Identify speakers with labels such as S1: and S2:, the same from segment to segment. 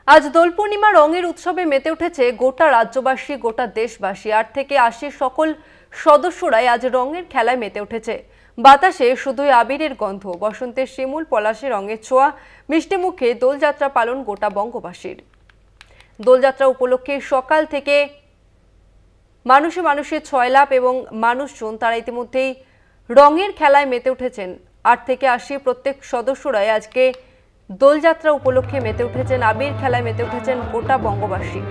S1: আজ দোল পূর্ণিমা রঙের উৎসবে মেতে উঠেছে গোটা রাজ্যবাসী, গোটা দেশবাসী। 8 থেকে 80 সকল সদস্যরাই আজ রঙের খেলায় মেতে উঠেছে। বাতাসে শুধুই আবিরের গন্ধ, বসন্তের শিমুল পলাশে রঙের ছোঁয়া, মিষ্টি মুখে দোলযাত্রা পালন গোটা বঙ্গবাসীর। দোলযাত্রা উপলক্ষে সকাল থেকে মানুষে মানুষে ছয়লাভ এবং মানুষজন তারা ইতিমধ্যেই রঙের খেলায় মেতে উঠেছেন। 8 থেকে 80 প্রত্যেক সদস্যরাই আজকে দোলযাত্রা উপলক্ষে মেতে উঠেছেন, আবির খেলায় মেতে উঠেছেন গোটা বঙ্গবাসী।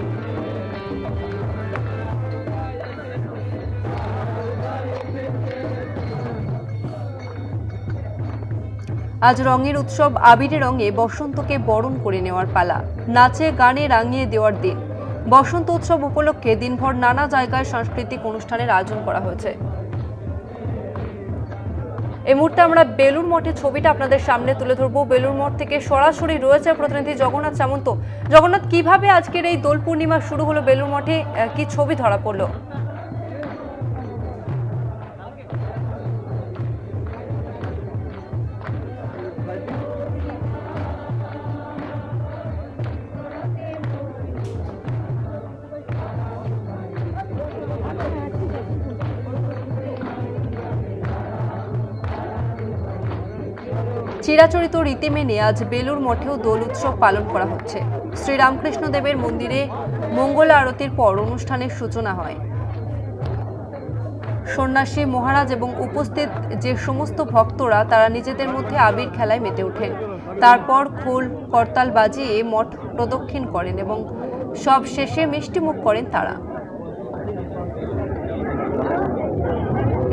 S1: আজ রঙের উৎসব, আবিরের রঙে বসন্তকে বরণ করে নেওয়ার পালা, নাচে গানে রাঙিয়ে দেওয়ার দিন। বসন্ত উৎসব উপলক্ষে দিনভর নানা জায়গায় সাংস্কৃতিক অনুষ্ঠানের আয়োজন করা হয়েছে। এই মুহূর্তে আমরা বেলুর মঠের ছবিটা আপনাদের সামনে তুলে ধরবো। বেলুর মঠ থেকে সরাসরি রয়েছে প্রতিনিধি জগন্নাথ সামন্ত। জগন্নাথ, কিভাবে আজকের এই দোল পূর্ণিমা শুরু হলো বেলুর মঠে, কি ছবি ধরা পড়লো? চিরাচরিত রীতি মেনে আজ বেলুর মঠেও দোল উৎসব পালন করা হচ্ছে। শ্রীরামকৃষ্ণ দেবের মন্দিরে মঙ্গল আরতির পর অনুষ্ঠানের সূচনা হয়। সন্ন্যাসী মহারাজ এবং উপস্থিত যে সমস্ত ভক্তরা তারা নিজেদের মধ্যে আবির খেলায় মেতে ওঠেন। তারপর খোল করতাল বাজিয়ে মঠ প্রদক্ষিণ করেন এবং সব শেষে মিষ্টিমুখ করেন তারা।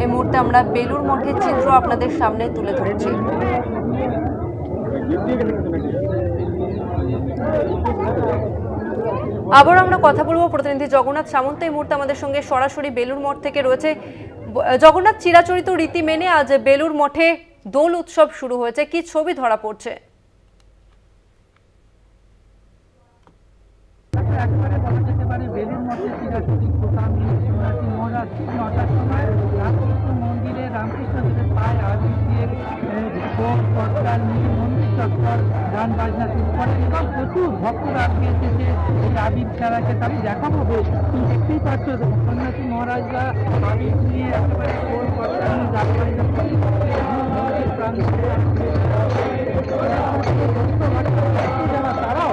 S1: এই মুহূর্তে আমরা বেলুর মঠের চিত্র আপনাদের সামনে তুলে ধরছি। আবার আমরা কথা বলবো প্রতিনিধি জগন্নাথ সামন্ত এই মুহূর্তে আমাদের সঙ্গে সরাসরি বেলুর মঠ থেকে রয়েছে। জগন্নাথ, চিরাচরিত রীতি মেনে আজ বেলুর মঠে দোল উৎসব শুরু হয়েছে, কি ছবি ধরা পড়ছে?
S2: মন্দিরে রামকৃষ্ণ দেবের পায়ে আবির দিয়ে গান বাজনা শুরু করে এবং প্রচুর ভক্তরা আজকে এসেছে এই আবির খেলাকে। আমি দেখাবো, তুমি দেখতেই পাচ্ছ সন্ন্যাসী মহারাজরা আবির নিয়ে একেবারে গোল কর্তা নিয়ে যারা তারাও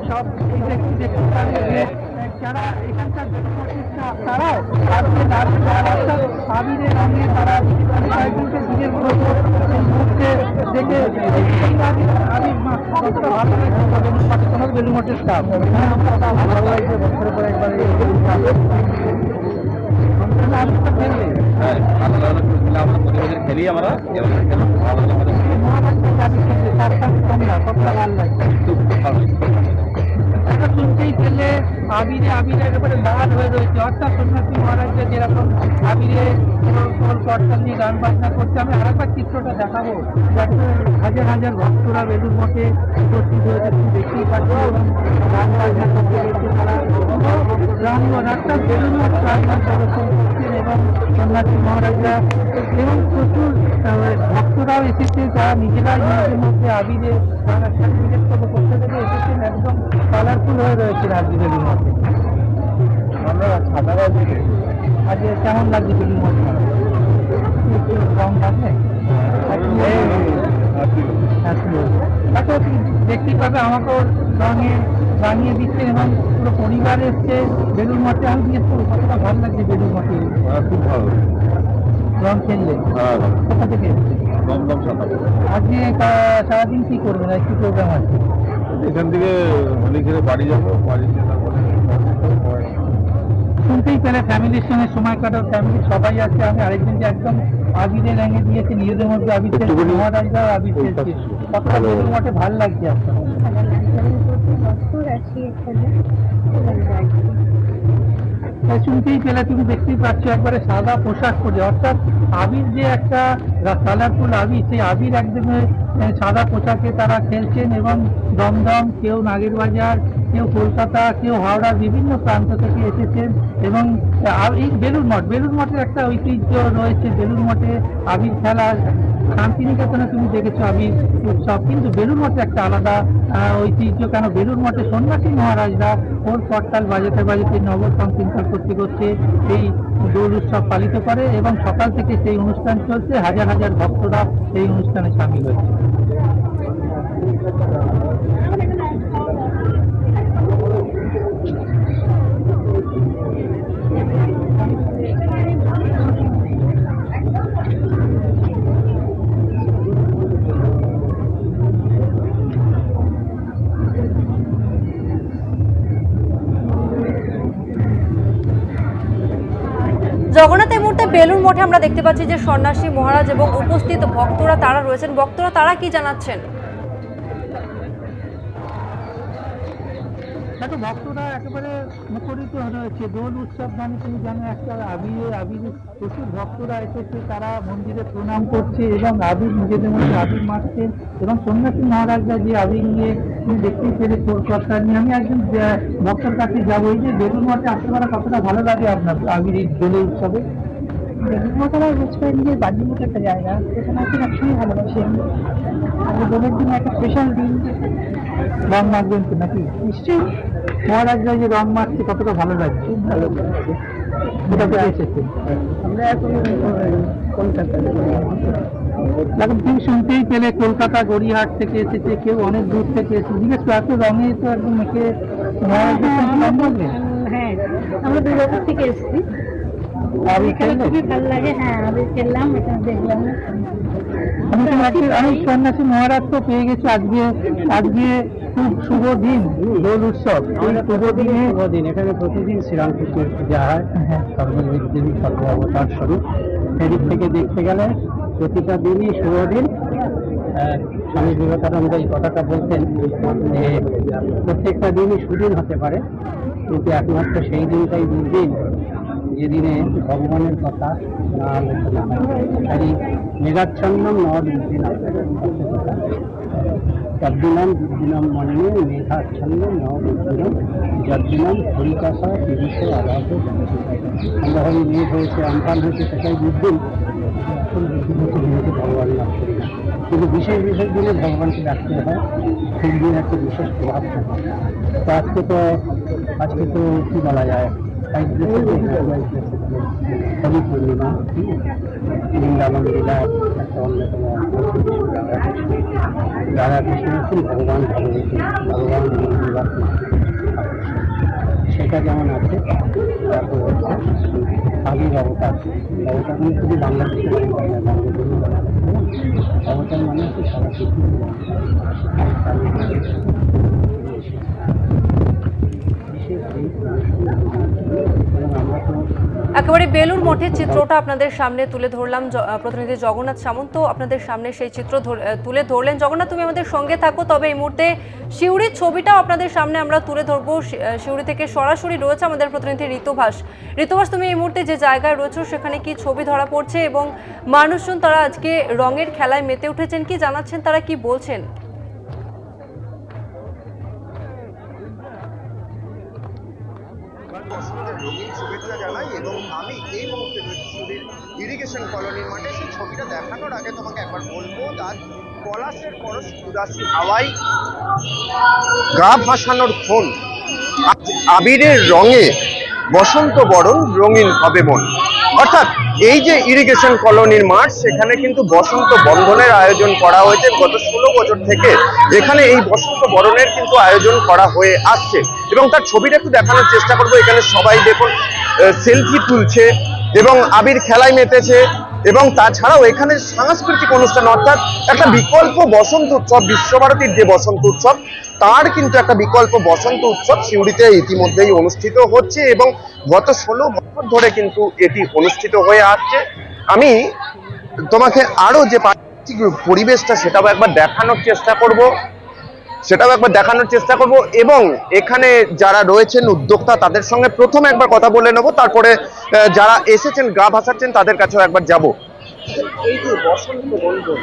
S2: সব যারা এখানকার তারাও আবিরের রঙে তারা কয়েকজনকে দিনের মধ্যে দেখে আবির কতটা ভালো লাগছে বেলুর মঠের স্টাফ ভালো লাগছে। বছরের পর একবার খেলি আমরা শুনতেই পেলে আবিরে একেবারে লাল হয়ে রয়েছে। অর্থাৎ সন্ন্যাসী মহারাজকে যেরকম আবিরে করতাল নিয়ে গান বাজনা করছে। আমি আরেকবার চিত্রটা দেখাবো, হাজার হাজার ভক্তরা বেলুর মঠে উপস্থিত হয়েছে, দেখতেই পাচ্ছি এবং গান বাজনা করতে গেছে তারা রামগঞ্জ অর্থাৎ বেলুর মঠ প্রাঙ্গণ প্রদর্শন করছেন এবং সন্ন্যাসী মহারাজরা এবং প্রচুর ভক্তরাও এসেছে যারা নিজেরাই নিজেদের মধ্যে আবিরে বক্তব্য করতে দেবে এসেছেন। একদম কালারফুল হয়ে রয়েছে আজকে বেলুর মঠে। আমরা আজকে কেমন লাগছে বেলুর মঠে? রং লাগছে দেখতেই পাবে, আমাকেও রঙে রাঙিয়ে দিচ্ছে এবং পুরো পরিবার এসছে বেলুর মঠে। আমি জিজ্ঞেস করবো কতটা ভালো লাগছে বেলুর মঠে? খুব ভালো রং খেললে। কোথা থেকে এসছে? আজকে সারাদিন কি করবেন, কি প্রোগ্রাম আছে?
S3: এখান থেকে হোলি খেলে বাড়ি যাবো,
S2: শুনতেই পেলে ফ্যামিলির সঙ্গে সময় কাটার ফ্যামিলির সবাই আছে। আমি আরেকদিনকে একদম আবিরে রেঙে দিয়েছি নিজেদের মধ্যে আবির খেলছে, মহারাজরা আবির খেলছে। কতটা বেলুর মঠে ভালো লাগছে আপনার? শুনতেই পেলে তুমি দেখতেই পাচ্ছ একবারে সাদা পোশাক পরে, অর্থাৎ আবির যে একটা কালারফুল আবির, সেই আবির একদম সাদা পোশাকে তারা খেলছেন এবং দমদম, কেউ নাগের বাজার, কেউ কলকাতা, কেউ হাওড়া, বিভিন্ন প্রান্ত থেকে এসেছেন। এবং এই বেলুড় মঠের একটা ঐতিহ্য রয়েছে। বেলুড় মঠে আবির খেলা, শান্তিনিকেতনে তুমি দেখেছো আবির উৎসব, কিন্তু বেলুড় মঠে একটা আলাদা ঐতিহ্য। কেন বেলুড় মঠে সন্ন্যাসী মহারাজরা ওর করতাল বাজাতে বাজাতে নগর সংকীর্তন করতে করতে এই দোল উৎসব পালিত করে, এবং সকাল থেকে সেই অনুষ্ঠান চলছে। হাজার হাজার ভক্তরা এই অনুষ্ঠানে সামিল হচ্ছে।
S1: জগন্নাথ, এই মুহূর্তে বেলুড় মঠে আমরা দেখতে পাচ্ছি যে সন্ন্যাসী মহারাজ এবং উপস্থিত ভক্তরা তারা রয়েছেন। ভক্তরা তারা কি জানাচ্ছেন?
S2: দেখো, ভক্তরা একেবারে মুখরিত রয়েছে। দোল উৎসব মানে তুমি জানো একটা আবির প্রচুর ভক্তরা এসেছে, তারা মন্দিরে প্রণাম করছে এবং আবির নিজেদের মধ্যে আবির মাখছেন। এবং সন্ন্যাসী মহারাজরা যে আবির নিয়ে তুমি দেখতেই পেলে কলকাতা নিয়ে, আমি একজন ভক্তের কাছে যাবো। এই যে বেলুড় মঠে আসতে পারা কতটা ভালো লাগে আপনার আবির এই দোলের উৎসবে? বেলুড় মঠ আমার রোজকার নিজের বাড়ির মতো একটা জায়গা, সেখানে আমি সবসময় ভালোবাসি। আমি দোলের দিন একটা স্পেশাল দিন রং মাখবেন তো নাকি? নিশ্চয়ই। মহারাজরা যে রং মাখছে কতটা ভালো লাগছে? খুব ভালো লাগছে। কোথা থেকে এসেছে? আমরা এখন কলকাতা। এখন তুমি শুনতেই পেলে কলকাতা গড়িয়াহাট থেকে এসেছে, কেউ অনেক দূর থেকে এসেছে। জিজ্ঞেস এত রঙে তো একদম মেখে মহারাজদের রং মাখবে? হ্যাঁ, আমরা দুর্গাপুর থেকে এসেছি। খুবই ভালো লাগে। হ্যাঁ, আবির খেললাম, এখানে দেখলাম। আমি সন্ন্যাসী মহারাজ তো পেয়ে গেছি। আজকে খুব শুভ দিন, দোল উৎসব। শুভ দিন এখানে প্রতিদিন শ্রীরামকৃষ্ণের পূজা হয়, সর্বদিক দেবী সর্ব অবতার স্বরূপ। সেদিক থেকে দেখতে গেলে প্রতিটা দিনই শুভ দিন। স্বামী বিবেকানন্দ এই কথাটা বলতেন যে প্রত্যেকটা দিনই সুদিন হতে পারে, কিন্তু একমাত্র সেই দিনটাই দুর্দিন যেদিনে ভগবানের কথা না আলোচনা হয়। মেঘাচ্ছন্নম নদিনাম তদ্দিনাম দুর্দিনাম মন্যে মেঘাচ্ছন্নম নদিনাম যদ্দিনাম হরিকাশা তিরিশ আলাপ। আমরা হয়তো মেঘ হয়েছে, আমফান হয়েছে, সেটাই দুর্দিন। এখন দিনকে ভগবান লাভ করি না, কিন্তু বিশেষ দিনে ভগবানকে ডাকতে হয়। সেই দিন একটা বিশেষ প্রভাব থাকে। তো আজকে তো কি বলা যায়, হরি পূর্ণিমা, বৃন্দাবন লীলার একটা অন্যতম রাধাকৃষ্ণ হচ্ছেন ভগবান ভগবতী, ভগবান সেটা যেমন আছে। তারপর হচ্ছে আবির অবতার। অবতার মানে শুধু বাংলাদেশের অবতার মানে হচ্ছে সারা পৃথিবী।
S1: একেবারে বেলুড় মঠের চিত্রটা আপনাদের সামনে তুলে ধরলাম। প্রতিনিধি জগন্নাথ সামন্ত আপনাদের সামনে সেই চিত্র তুলে ধরলেন। জগন্নাথ, তুমি আমাদের সঙ্গে থাকো। তবে এই মুহূর্তে সিউড়ির ছবিটাও আপনাদের সামনে আমরা তুলে ধরবো। সিউড়ি থেকে সরাসরি রয়েছে আমাদের প্রতিনিধি ঋতুভাস। তুমি এই মুহূর্তে যে জায়গায় রয়েছো সেখানে কি ছবি ধরা পড়ছে এবং মানুষজন তারা আজকে রঙের খেলায় মেতে উঠেছেন, কি জানাচ্ছেন, তারা কি বলছেন?
S4: রঙিন শুভেচ্ছা জানাই এবং আমি এই মুহূর্তে সিউড়ির ইরিগেশন কলোনির মাঠে সেই ছবিটা দেখানোর আগে তোমাকে একবার বলবো, আজ পলাশের পরশ উদাসী হাওয়ায় গা ভাসানোর ক্ষণ, আজ আবিরের রঙে বসন্ত বরণ রঙিন হবে মন। অর্থাৎ এই যে ইরিগেশন কলোনির মাঠ, সেখানে কিন্তু বসন্ত বন্ধনের আয়োজন করা হয়েছে গত 16 বছর থেকে। এখানে এই বসন্ত বরণের কিন্তু আয়োজন করা হয়ে আসছে এবং তার ছবিটা একটু দেখানোর চেষ্টা করবো। এখানে সবাই দেখুন সেলফি তুলছে এবং আবির খেলায় মেতেছে এবং তাছাড়াও এখানে সাংস্কৃতিক অনুষ্ঠান, অর্থাৎ একটা বিকল্প বসন্ত উৎসব, বিশ্বভারতীর যে বসন্ত উৎসব তার কিন্তু একটা বিকল্প বসন্ত উৎসব সিউড়িতে ইতিমধ্যেই অনুষ্ঠিত হচ্ছে এবং গত 16 বছর ধরে কিন্তু এটি অনুষ্ঠিত হয়ে আসছে। আমি তোমাকে আরো যে পরিবেশটা সেটাও একবার দেখানোর চেষ্টা করব এবং এখানে যারা রয়েছেন উদ্যোক্তা তাদের সঙ্গে প্রথমে একবার কথা বলে নেব, তারপরে যারা এসেছেন গা ভাসাচ্ছেন তাদের কাছেও একবার যাব। এই যে বসন্ত বন্ধন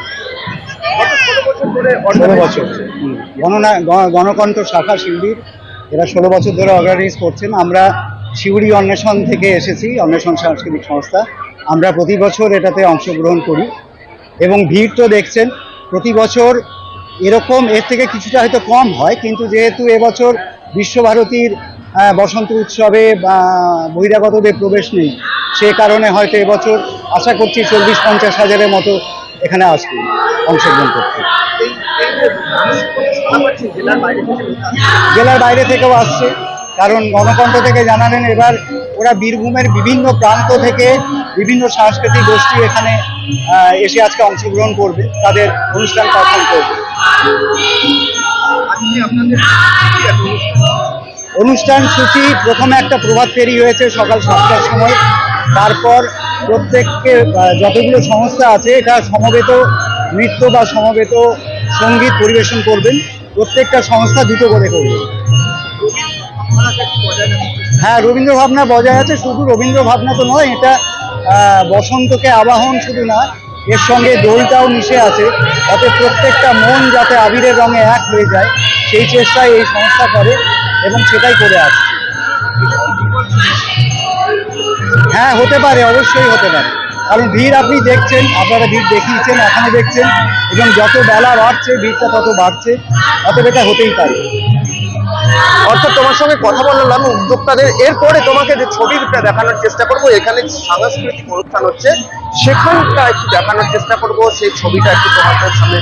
S4: গত 16 বছর ধরে, 16 বছর
S5: গণকণ্ঠ শাখা সিউড়ির এরা 16 বছর ধরে অর্গানাইজ করছেন। আমরা শিউরি অন্বেষণ থেকে এসেছি, অন্বেষণ সাংস্কৃতিক সংস্থা। আমরা প্রতি বছর এটাতে অংশগ্রহণ করি এবং ভিড় তো দেখছেন প্রতি বছর এরকম, এর থেকে কিছুটা হয়তো কম হয়, কিন্তু যেহেতু এবছর বিশ্বভারতীর বসন্ত উৎসবে বহিরাগতদের প্রবেশ নেই, সে কারণে হয়তো এবছর আশা করছি 40-50 হাজারের মতো এখানে আসবে অংশগ্রহণ করতে। জেলার বাইরে থেকেও আসছে, কারণ গণকণ্ঠ থেকে জানালেন এবার ওরা বীরভূমের বিভিন্ন প্রান্ত থেকে বিভিন্ন সাংস্কৃতিক গোষ্ঠী এখানে এসে আজকে অংশগ্রহণ করবে, তাদের অনুষ্ঠান পারফর্ম করবে। অনুষ্ঠান সূচি প্রথমে একটা প্রভাত ফেরি হয়েছে সকাল 7টার সময়, তারপর প্রত্যেককে যতগুলো সংস্থা আছে এটা সমবেত নৃত্য বা সমবেত সঙ্গীত পরিবেশন করবেন, প্রত্যেকটা সংস্থা দুটো করে করবে। হ্যাঁ, রবীন্দ্র ভাবনা বজায় আছে। শুধু রবীন্দ্র ভাবনা তো নয়, এটা বসন্তকে আবাহন শুধু না, এর সঙ্গে দোলটাও মিশে আছে, অতএব প্রত্যেকটা মন যাতে আবিরের রঙে এক হয়ে যায় সেই চেষ্টাই এই সংস্থা করে এবং সেটাই করে আসছে। হ্যাঁ, হতে পারে, অবশ্যই হতে পারে, কারণ ভিড় আপনি দেখছেন, আপনারা ভিড় দেখিয়েছেন, এখনো দেখছেন, এবং যত বেলা বাড়ছে ভিড়টা তত বাড়ছে, অতএব এটা হতেই পারে।
S4: অর্থাৎ তোমার সঙ্গে কথা বললাম উদ্যোক্তাদের, এরপরে তোমাকে যে ছবিটা দেখানোর চেষ্টা করবো, এখানে সাংস্কৃতিক অনুষ্ঠান হচ্ছে সেখানটা একটু দেখানোর চেষ্টা করব, সেই ছবিটা একটু তোমাদের সামনে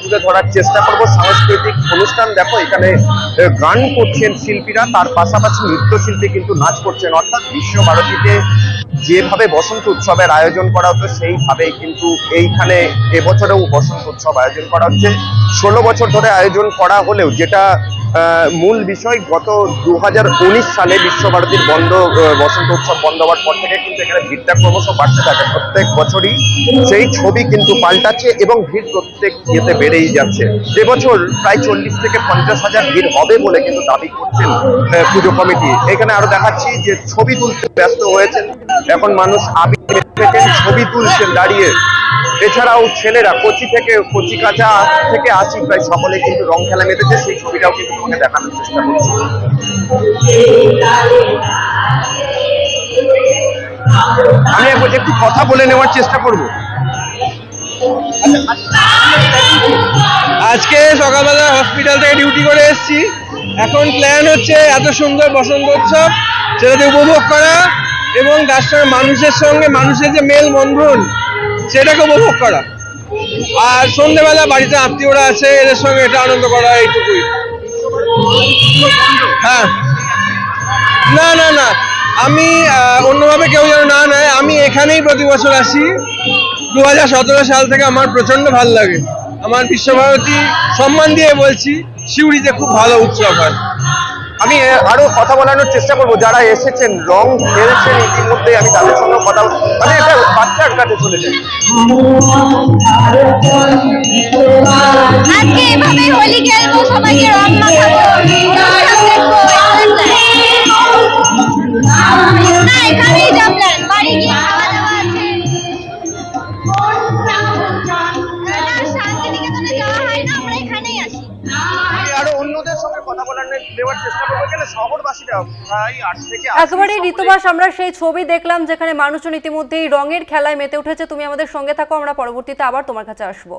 S4: তুলে ধরার চেষ্টা করব। সাংস্কৃতিক অনুষ্ঠান দেখো, এখানে গান করছেন শিল্পীরা, তার পাশাপাশি নৃত্যশিল্পী কিন্তু নাচ করছেন। অর্থাৎ বিশ্বভারতীতে যেভাবে বসন্ত উৎসবের আয়োজন করা হতো সেইভাবেই কিন্তু এইখানে এবছরেও বসন্ত উৎসব আয়োজন করা হচ্ছে। 16 বছর ধরে আয়োজন করা হলেও যেটা মূল বিষয়, গত 2019 সালে বিশ্বভারতীর বসন্ত উৎসব বন্ধ হওয়ার পর থেকে কিন্তু এখানে ভিড়টা ক্রমশ বাড়তে থাকে। প্রত্যেক বছরই সেই ছবি কিন্তু পাল্টাচ্ছে এবং ভিড় প্রত্যেক ইয়েতে বেড়েই যাচ্ছে। এবছর প্রায় 40 থেকে 50 হাজার ভিড় হবে বলে কিন্তু দাবি করছেন পুজো কমিটি। এখানে আরো দেখাচ্ছি যে ছবি তুলতে ব্যস্ত হয়েছেন, এখন মানুষ আবির ছবি তুলছেন দাঁড়িয়ে। এছাড়াও ছেলেরা কচি কাঁচা থেকে আসি প্রায় সকলে কিন্তু রং খেলা মেতেছে, সেই ছবিটাও কিন্তু তোমাকে দেখানোর চেষ্টা করছি। আমি একটু কথা বলে নেওয়ার চেষ্টা করব।
S2: আজকে সকালবেলা হসপিটাল থেকে ডিউটি করে এসেছি, এখন প্ল্যান হচ্ছে এত সুন্দর বসন্ত উৎসব সেটাতে উপভোগ করা এবং তার সঙ্গে মানুষের সঙ্গে মানুষের যে মেল বন্ধন সেটাকে উপভোগ করা, আর সন্ধ্যেবেলা বাড়িতে আত্মীয়রা আছে এদের সঙ্গে এটা আনন্দ করা, এইটুকুই। হ্যাঁ, না না না, আমি অন্যভাবে কেউ যেন না নেয়, আমি এখানেই প্রতি বছর আসি। 2017 সাল থেকে আমার প্রচন্ড ভালো লাগে। আমার বিশ্বভারতী সম্মান দিয়ে বলছি, শিউরিতে খুব ভালো উৎসব হয়।
S4: আমি আরো কথা বলানোর চেষ্টা করবো, যারা এসেছেন রং খেলছেন ইতিমধ্যে, আমি তাদের সঙ্গে কথা মানে একটা বাচ্চার কাছে চলে যাই।
S6: আজকে এভাবেই হোলি খেলবো, সবাইকে রং মাখাবো, না এখানেই জমলেন বাড়ি গিয়ে শান্তিনিকেতনে যাওয়া হয় না, আমরা এখানেই আসি।
S4: আরো অন্যদের সঙ্গে কথা নেওয়ার চেষ্টা করবো, এখানে শহরবাসীরা প্রায় 8 থেকে
S1: একেবারে ঋতুবাস, আমরা সেই ছবি দেখলাম যেখানে মানুষজন ইতিমধ্যেই রঙের খেলায় মেতে উঠেছে। তুমি আমাদের সঙ্গে থাকো, আমরা পরবর্তীতে আবার তোমার কাছে আসবো।